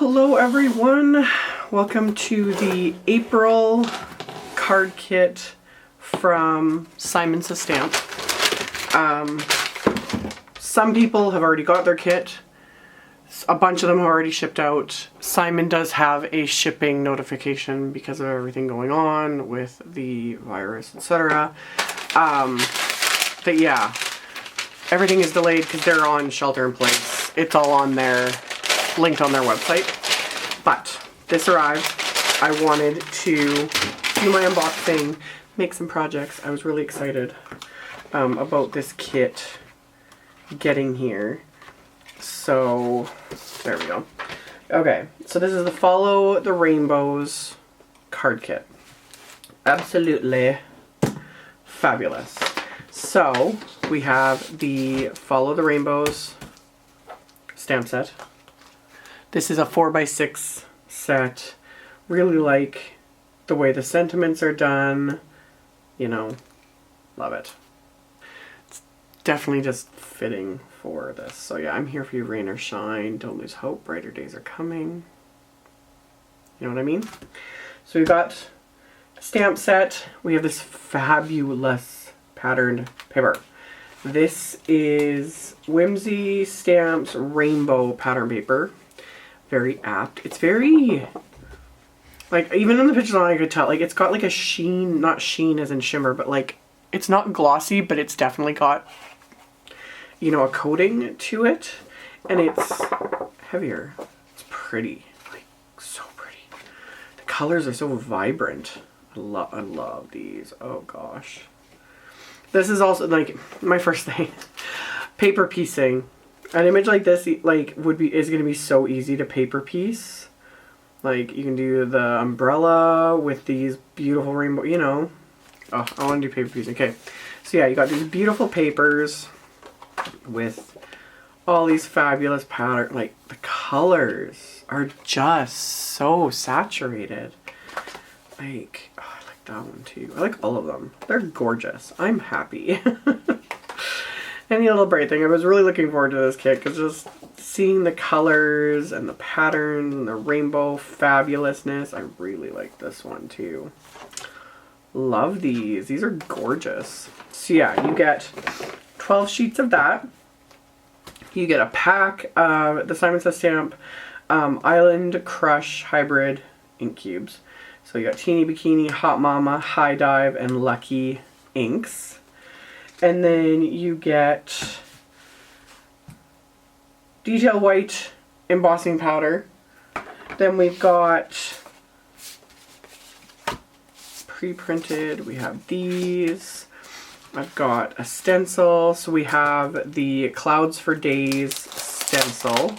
Hello everyone, welcome to the April card kit from Simon Says Stamp. Some people have already got their kit. A bunch of them have already shipped out. Simon does have a shipping notification because of everything going on with the virus, etc. But yeah, everything is delayed because they're on shelter in place. It's all on their, linked on their website. But this arrived. I wanted to do my unboxing, make some projects. I was really excited about this kit getting here. So there we go. Okay, so this is the Follow the Rainbows card kit. Absolutely fabulous. So we have the Follow the Rainbows stamp set. This is a 4x6 set. Really like the way the sentiments are done. You know, love it. It's definitely just fitting for this. So yeah, I'm here for you, rain or shine. Don't lose hope. Brighter days are coming. You know what I mean? So we've got a stamp set. We have this fabulous patterned paper. This is Whimsy Stamps Rainbow pattern paper. Very apt. It's very, like, even in the pictures I could tell, like, it's got like a sheen, not sheen as in shimmer, but like, it's not glossy, but it's definitely got, you know, a coating to it, and it's heavier. It's pretty, like, so pretty. The colors are so vibrant. I love these. Oh gosh. This is also, like, my first thing. Paper piecing. An image like this, like, is going to be so easy to paper piece. Like, you can do the umbrella with these beautiful rainbow, you know. Oh, I want to do paper piecing. Okay. So yeah, you got these beautiful papers with all these fabulous patterns. Like, the colors are just so saturated. Like, oh, I like that one too. I like all of them. They're gorgeous. I'm happy. Any little bright thing. I was really looking forward to this kit because just seeing the colors and the patterns and the rainbow fabulousness. I really like this one too. Love these. These are gorgeous. So yeah, you get 12 sheets of that. You get a pack of the Simon Says Stamp Island Crush Hybrid ink cubes. So you got Teeny Bikini, Hot Mama, High Dive, and Lucky inks. And then you get Detail White embossing powder. Then we've got pre-printed. We have these. I've got a stencil. So we have the Clouds for Days stencil,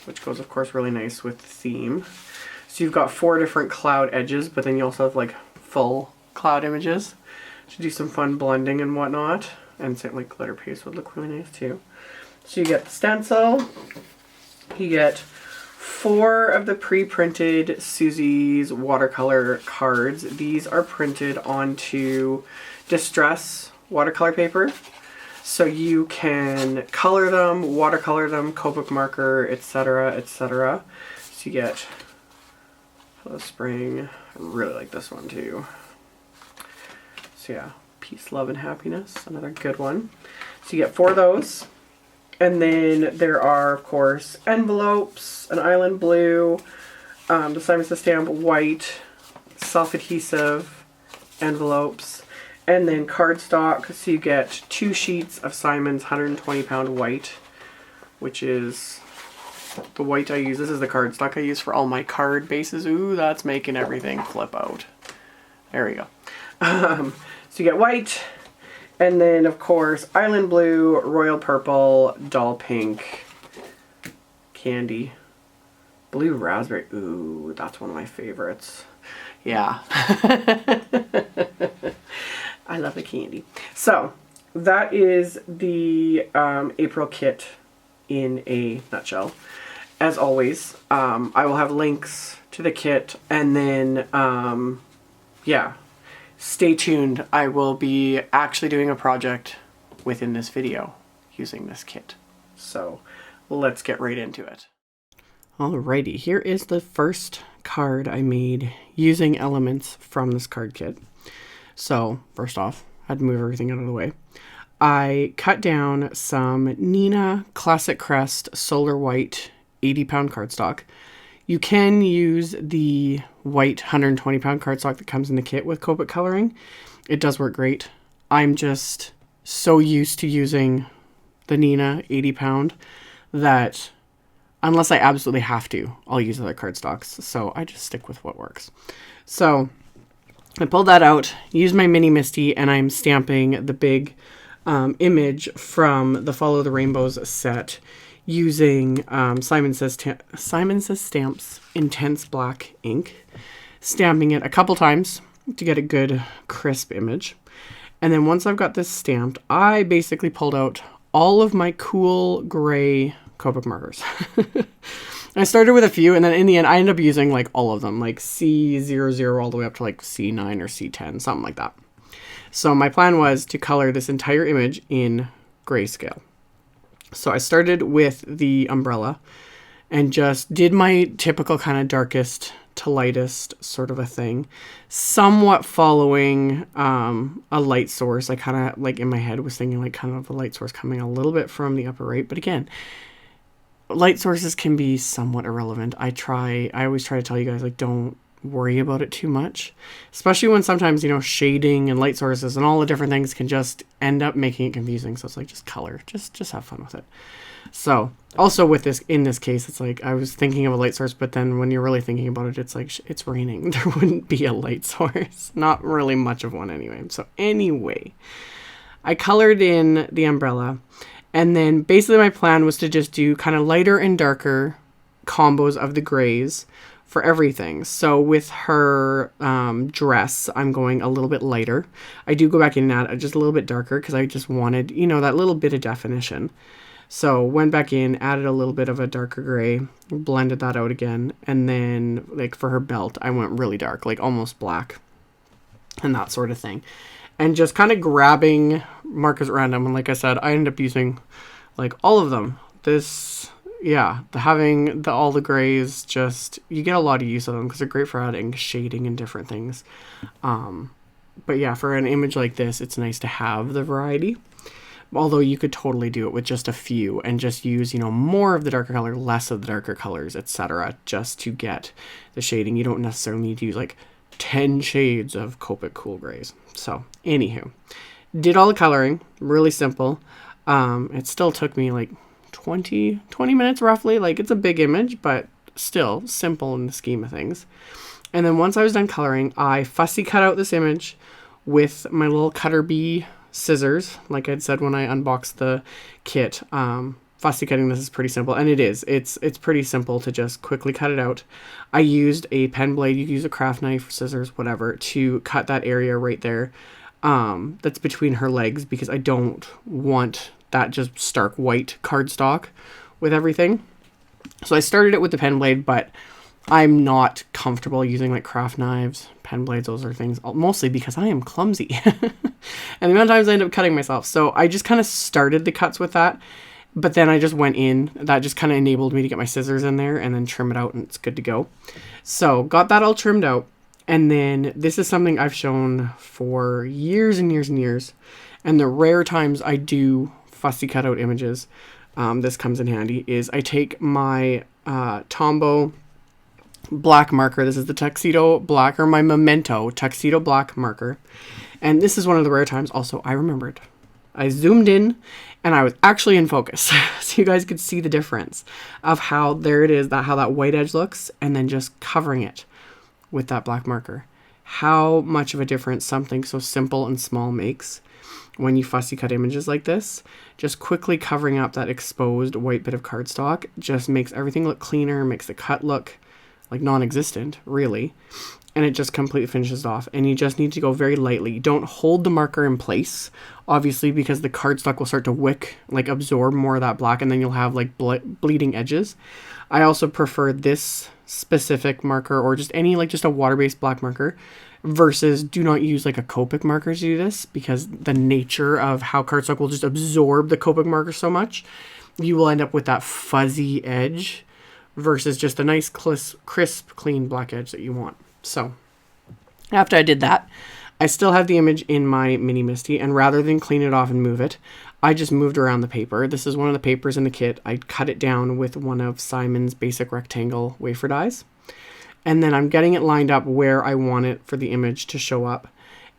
which goes, of course, really nice with the theme. So you've got 4 different cloud edges, but then you also have like full cloud images to do some fun blending and whatnot. And something like glitter paste would look really nice too. So you get the stencil. You get 4 of the pre-printed Susie's watercolor cards. These are printed onto distress watercolor paper. So you can color them, watercolor them, Copic marker, etc., etc. So you get Hello Spring. I really like this one too. So yeah, Peace, Love, and Happiness. Another good one. So you get 4 of those. And then there are, of course, envelopes, an island blue, the Simon Says Stamp white, self-adhesive envelopes, and then cardstock. So you get 2 sheets of Simon's 120-pound white, which is the white I use. This is the cardstock I use for all my card bases. Ooh, that's making everything flip out. There we go. So you get white, and then, of course, island blue, royal purple, doll pink, candy, blue raspberry. Ooh, that's one of my favorites. Yeah. I love the candy. So that is the April kit in a nutshell. As always, I will have links to the kit, and then, yeah. Stay tuned. I will be actually doing a project within this video using this kit. So let's get right into it. Alrighty, here is the first card I made using elements from this card kit. So first off, I had to move everything out of the way. I cut down some Neenah Classic Crest Solar White 80-pound cardstock. You can use the white 120-pound cardstock that comes in the kit with Copic coloring. It does work great. I'm just so used to using the Neenah 80-pound that unless I absolutely have to, I'll use other cardstocks. So I just stick with what works. So I pulled that out, used my mini MISTI, and I'm stamping the big image from the Follow the Rainbows set using Simon Says Stamps Intense Black ink, stamping it a couple times to get a good crisp image. And then once I've got this stamped, I basically pulled out all of my cool gray Copic markers. I started with a few, and then in the end I ended up using like all of them, like C00 all the way up to like C9 or C10, something like that. So my plan was to color this entire image in grayscale. So I started with the umbrella and just did my typical kind of darkest to lightest sort of a thing, somewhat following a light source. I kind of like in my head was thinking like kind of a light source coming a little bit from the upper right, but again, light sources can be somewhat irrelevant. I always try to tell you guys, like, don't worry about it too much, especially when sometimes, you know, shading and light sources and all the different things can just end up making it confusing. So it's like, just color, just have fun with it. So also with this, in this case, it's like I was thinking of a light source, but then when you're really thinking about it, it's like it's raining. There wouldn't be a light source, not really much of one anyway. So anyway, I colored in the umbrella, and then basically my plan was to just do kind of lighter and darker combos of the grays for everything. So with her dress, I'm going a little bit lighter. I do go back in and add just a little bit darker because I just wanted, you know, that little bit of definition. So went back in, added a little bit of a darker gray, blended that out again. And then like for her belt, I went really dark, like almost black and that sort of thing. And just kind of grabbing markers at random. And like I said, I ended up using like all of them. Having all the grays, just, you get a lot of use of them because they're great for adding shading and different things. But yeah, for an image like this, it's nice to have the variety. Although you could totally do it with just a few and just use, you know, more of the darker color, less of the darker colors, etc. just to get the shading. You don't necessarily need to use like 10 shades of Copic Cool Grays. So, anywho, did all the coloring, really simple. It still took me like 20 minutes roughly. Like, it's a big image, but still simple in the scheme of things. And then once I was done coloring, I fussy cut out this image with my little Cutter Bee scissors. Like I'd said when I unboxed the kit, fussy cutting this is pretty simple, and it is. It's pretty simple to just quickly cut it out. I used a PenBlade, you can use a craft knife, scissors, whatever, to cut that area right there that's between her legs, because I don't want that just stark white cardstock with everything. So I started it with the PenBlade, but I'm not comfortable using like craft knives, pen blades, those are things, mostly because I am clumsy. And the amount of times I end up cutting myself. So I just kind of started the cuts with that, but then I just went in. That just kind of enabled me to get my scissors in there and then trim it out, and it's good to go. So got that all trimmed out. And then this is something I've shown for years and years and years. And the rare times I do fussy cut out images, this comes in handy, is I take my Tombow black marker. This is the TUXEDO black, or my Memento TUXEDO black marker. And this is one of the rare times also I remembered. I zoomed in and I was actually in focus. So you guys could see the difference of how there it is, how that white edge looks, and then just covering it with that black marker. How much of a difference something so simple and small makes when you fussy cut images like this. Just quickly covering up that exposed white bit of cardstock just makes everything look cleaner, makes the cut look like non-existent, really. And it just completely finishes off. And you just need to go very lightly. Don't hold the marker in place, obviously, because the cardstock will start to wick, like absorb more of that black, and then you'll have like bleeding edges. I also prefer this specific marker, or just any, like just a water-based black marker, versus do not use like a Copic marker to do this, because the nature of how cardstock will just absorb the Copic marker so much, you will end up with that fuzzy edge versus just a nice crisp, clean black edge that you want. So after I did that, I still have the image in my mini MISTI, and rather than clean it off and move it, I just moved around the paper. This is one of the papers in the kit. I cut it down with one of Simon's basic rectangle wafer dies. And then I'm getting it lined up where I want it for the image to show up.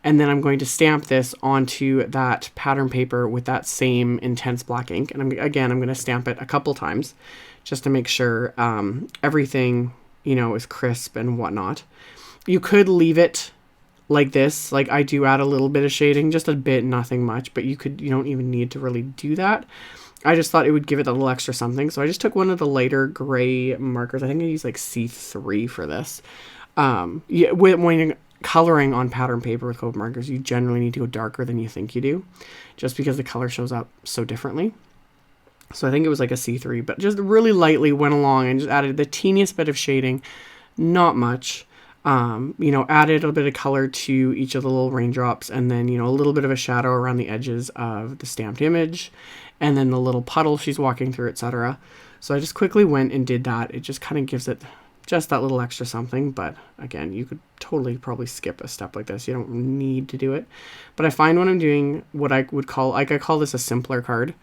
And then I'm going to stamp this onto that pattern paper with that same intense black ink. And I'm going to stamp it a couple times just to make sure everything, you know, is crisp and whatnot. You could leave it like this. Like I do add a little bit of shading, just a bit, nothing much, but you don't even need to really do that. I just thought it would give it a little extra something. So I just took one of the lighter gray markers. I think I used like C3 for this. Yeah, when you're coloring on pattern paper with Copic markers, you generally need to go darker than you think you do, just because the color shows up so differently. So I think it was like a C3, but just really lightly went along and just added the teeniest bit of shading, not much. You know, added a little bit of color to each of the little raindrops, and then, you know, a little bit of a shadow around the edges of the stamped image, and then the little puddle she's walking through, etc. So I just quickly went and did that. It just kind of gives it just that little extra something, but again, you could totally probably skip a step like this. You don't need to do it. But I find when I'm doing what I would call, like I call this a simpler card,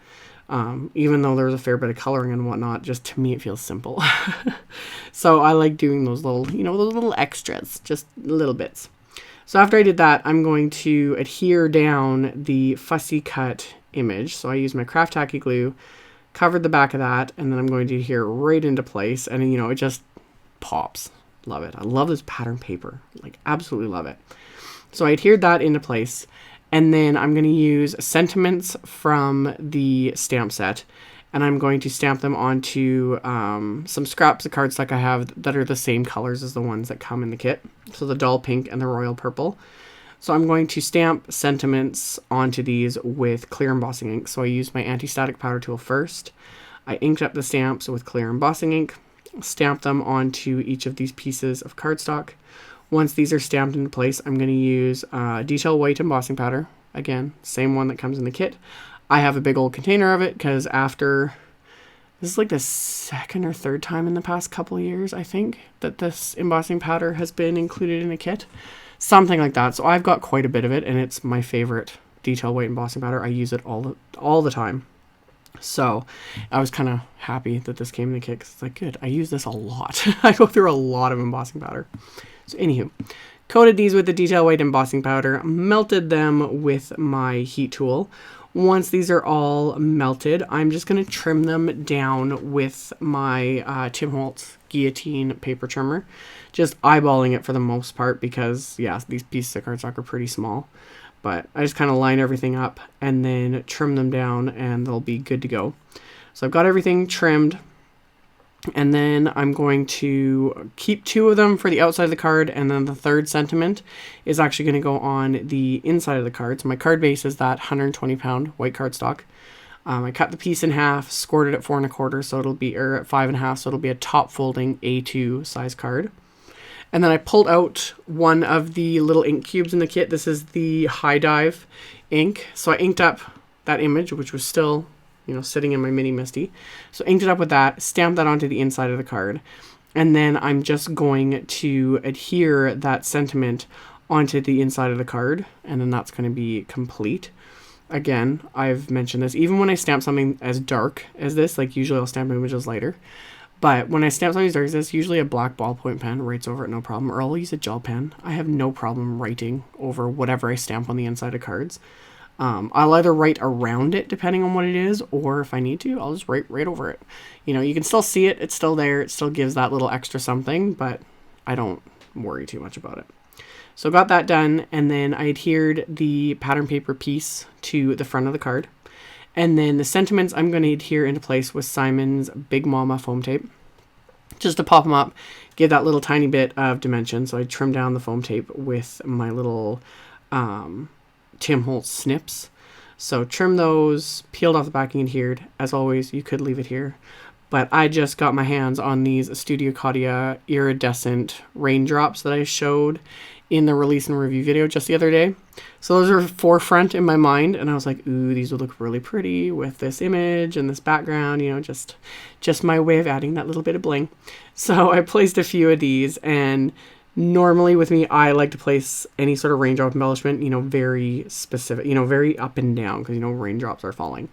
even though there's a fair bit of coloring and whatnot, just to me it feels simple. So I like doing those little, you know, those little extras, just little bits. So after I did that, I'm going to adhere down the fussy cut image. So I use my craft tacky glue, covered the back of that, and then I'm going to adhere right into place, and you know, it just pops. Love it. I love this pattern paper, like absolutely love it. So I adhered that into place, and then I'm going to use sentiments from the stamp set, and I'm going to stamp them onto some scraps of cardstock I have that are the same colors as the ones that come in the kit. So the dull pink and the royal purple. So I'm going to stamp sentiments onto these with clear embossing ink. So I used my anti-static powder tool first. I inked up the stamps with clear embossing ink, stamped them onto each of these pieces of cardstock. Once these are stamped into place, I'm going to use detail white embossing powder. Again, same one that comes in the kit. I have a big old container of it because after, this is like the second or third time in the past couple of years, I think, that this embossing powder has been included in a kit. Something like that. So I've got quite a bit of it, and it's my favorite detail white embossing powder. I use it all the time. So I was kind of happy that this came in the kit because it's like, good, I use this a lot. I go through a lot of embossing powder. So anywho, coated these with the detail white embossing powder, melted them with my heat tool. Once these are all melted, I'm just going to trim them down with my Tim Holtz guillotine paper trimmer. Just eyeballing it for the most part because, yeah, these pieces of cardstock are pretty small. But I just kind of line everything up and then trim them down and they'll be good to go. So I've got everything trimmed. And then I'm going to keep 2 of them for the outside of the card, and then the third sentiment is actually going to go on the inside of the card. So my card base is that 120-pound white cardstock. I cut the piece in half, scored it at 4 1/4, so it'll be, or at 5 1/2, so it'll be a top folding A2 size card. And then I pulled out one of the little ink cubes in the kit. This is the High Dive ink. So I inked up that image, which was still, you know, sitting in my mini MISTI. So inked it up with that, stamped that onto the inside of the card. And then I'm just going to adhere that sentiment onto the inside of the card. And then that's going to be complete. Again, I've mentioned this, even when I stamp something as dark as this, like usually I'll stamp images lighter. But when I stamp something as dark as this, usually a black ballpoint pen writes over it, no problem. Or I'll use a gel pen. I have no problem writing over whatever I stamp on the inside of cards. I'll either write around it depending on what it is, or if I need to, I'll just write right over it. You know, you can still see it, it's still there, it still gives that little extra something, but I don't worry too much about it. So got that done, and then I adhered the pattern paper piece to the front of the card. And then the sentiments I'm going to adhere into place with Simon's Big Mama foam tape, just to pop them up, give that little tiny bit of dimension. So I trimmed down the foam tape with my little Tim Holtz snips. So trim those, peeled off the backing, adhered. As always, you could leave it here. But I just got my hands on these Studio Caudia iridescent raindrops that I showed in the release and review video just the other day. So those are forefront in my mind, and I was like, ooh, these would look really pretty with this image and this background, you know, just my way of adding that little bit of bling. So I placed a few of these, and normally with me, I like to place any sort of raindrop embellishment, you know, very specific, you know, very up and down, because, you know, raindrops are falling.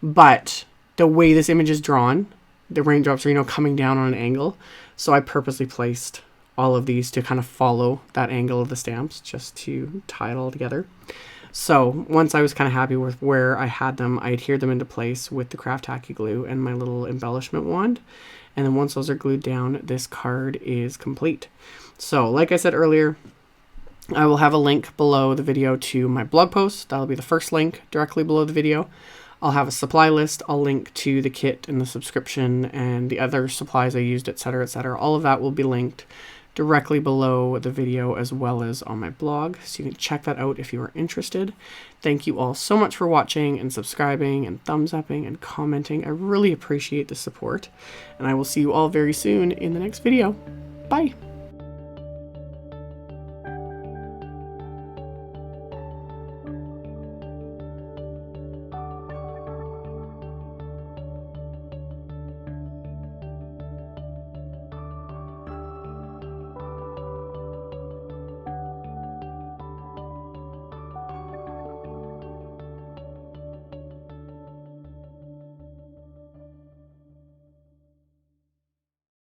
But the way this image is drawn, the raindrops are, you know, coming down on an angle. So I purposely placed all of these to kind of follow that angle of the stamps, just to tie it all together. So once I was kind of happy with where I had them, I adhered them into place with the craft tacky glue and my little embellishment wand. And then once those are glued down, this card is complete. So like I said earlier, I will have a link below the video to my blog post. That'll be the first link directly below the video. I'll have a supply list. I'll link to the kit and the subscription and the other supplies I used, etc., etc. All of that will be linked directly below the video as well as on my blog, so you can check that out if you are interested. Thank you all so much for watching and subscribing and thumbs upping and commenting. I really appreciate the support, and I will see you all very soon in the next video. Bye!